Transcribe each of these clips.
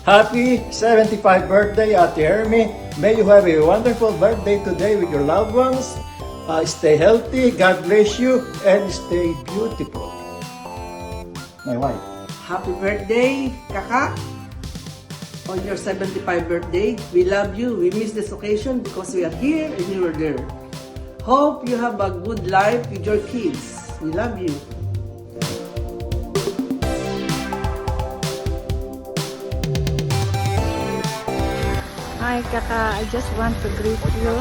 Happy 75th birthday, Ate Hermie. May you have a wonderful birthday today with your loved ones. Stay healthy, God bless you, and stay beautiful. My wife. Happy birthday, Kaka! On your 75th birthday, we love you. We miss this occasion because we are here and you are there. Hope you have a good life with your kids. We love you. Hi Kaka, I just want to greet you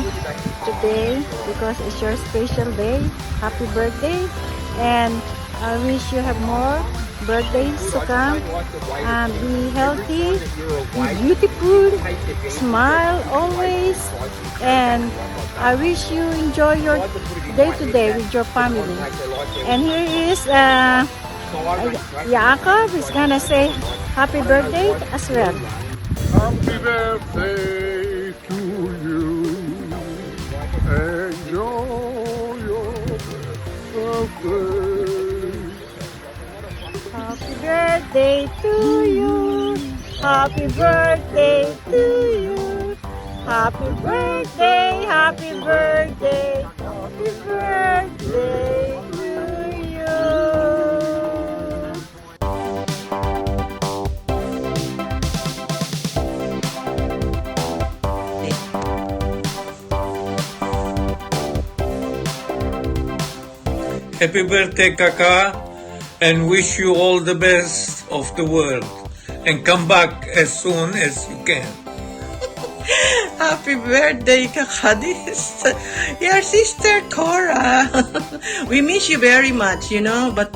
today because it's your special day. Happy birthday, and I wish you have more birthdays to come. Be healthy, be beautiful, smile always, and I wish you enjoy your day today with your family. And here is Yaakov is gonna say happy birthday as well. Happy birthday to you. Enjoy your birthday. Happy birthday to you. Happy birthday to you. Happy birthday, happy birthday, happy birthday to you. Happy birthday, Kaka, and wish you all the best of the world. And come back as soon as you can. Happy birthday, Kakadis. Your sister, Cora. We miss you very much, but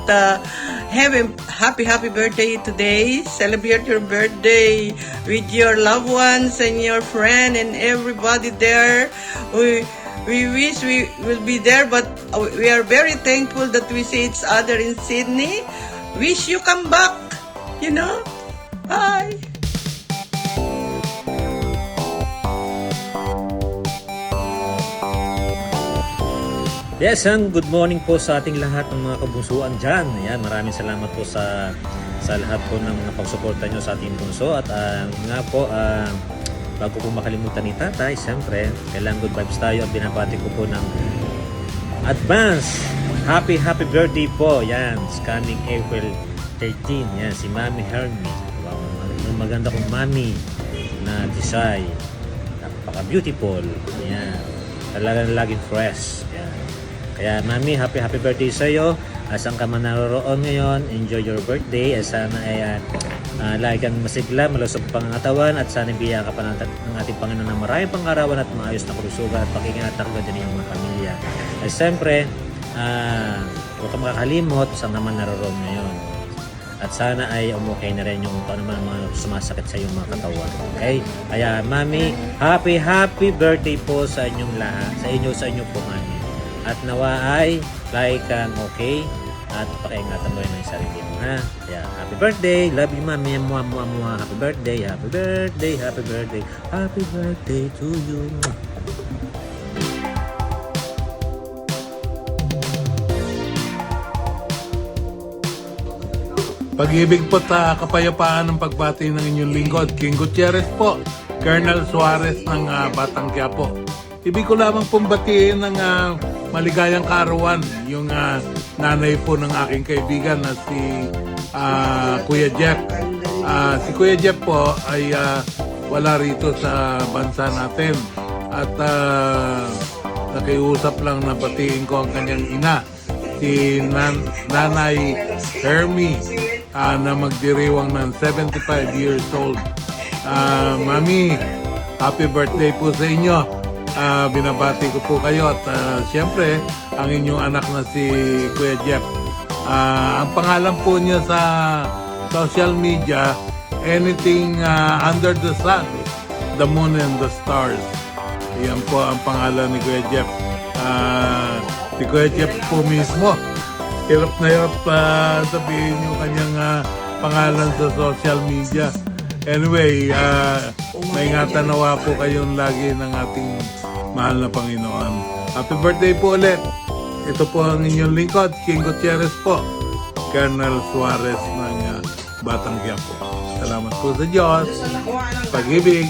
have a happy birthday today. Celebrate your birthday with your loved ones and your friend and everybody there. We wish we will be there, but we are very thankful that we see each other in Sydney. Wish you come back, Bye. Yes, and good morning po sa ating lahat ng mga kabunsuan dyan. Ayan, maraming salamat po sa lahat po ng mga pagsuporta nyo sa ating bunso. At nga po, bago po makalimutan ni Tatay, siyempre, kailangan good vibes tayo. At binabati ko po ng advance happy birthday po. Yan, it's coming April 13. Yan, si Mami Hermie. Wow, maganda kong mami na design. Napaka-beautiful. Yan, talagang laging fresh. Yan. Kaya Mami, happy birthday sa iyo. Asan ka man naroon ngayon, enjoy your birthday. Sana ay lagi kang masigla, malusog pangangatawan, at sana biya ka pa ng ating Panginoon ng maraming pangarawan at maayos na kalusugan at pakingatan ka din ng mga pamilya. At siyempre, huwag ka makakalimot saan naman naroon ngayon. At sana ay umukay na rin yung kung ano man mga sumasakit sa iyong mga katawan. Okay? Kaya Mami, happy birthday po sa inyong lahat. Sa inyo po Mami. At nawa ay lagi kang okay at pakiingatan mo rin ang sarili mo, ha? Kaya happy birthday, love you Mami, mua. Happy birthday to you. Pag-ibig po at kapayapaan ng pagbati ng inyong lingkod. King Gutierrez po, Colonel Suarez ng Batang Quiapo. Ibig ko lamang pong batiin ng maligayang kaarawan yung nanay po ng aking kaibigan na si Kuya Jeff. Si Kuya Jeff po ay wala rito sa bansa natin at nakiusap lang na batiin ko ang kanyang ina, si Nanay Hermie, na magdiriwang ng 75 years old. Mami, happy birthday po sa inyo. Binabati ko po kayo at siyempre ang inyong anak na si Kuya Jeff. Ang pangalan po niya sa social media, anything under the sun, the moon and the stars. Yan po ang pangalan ni Kuya Jeff. Si Kuya Jeff po mismo, hirap na hirap sabihin yung kanyang pangalan sa social media. Anyway, maingatan nawa po kayong lagi ng ating mahal na Panginoon. Happy birthday po ulit. Ito po ang inyong lingkod, King Gutierrez po, Colonel Suarez ng Batang Quiapo. Salamat po sa Diyos, pag-ibig,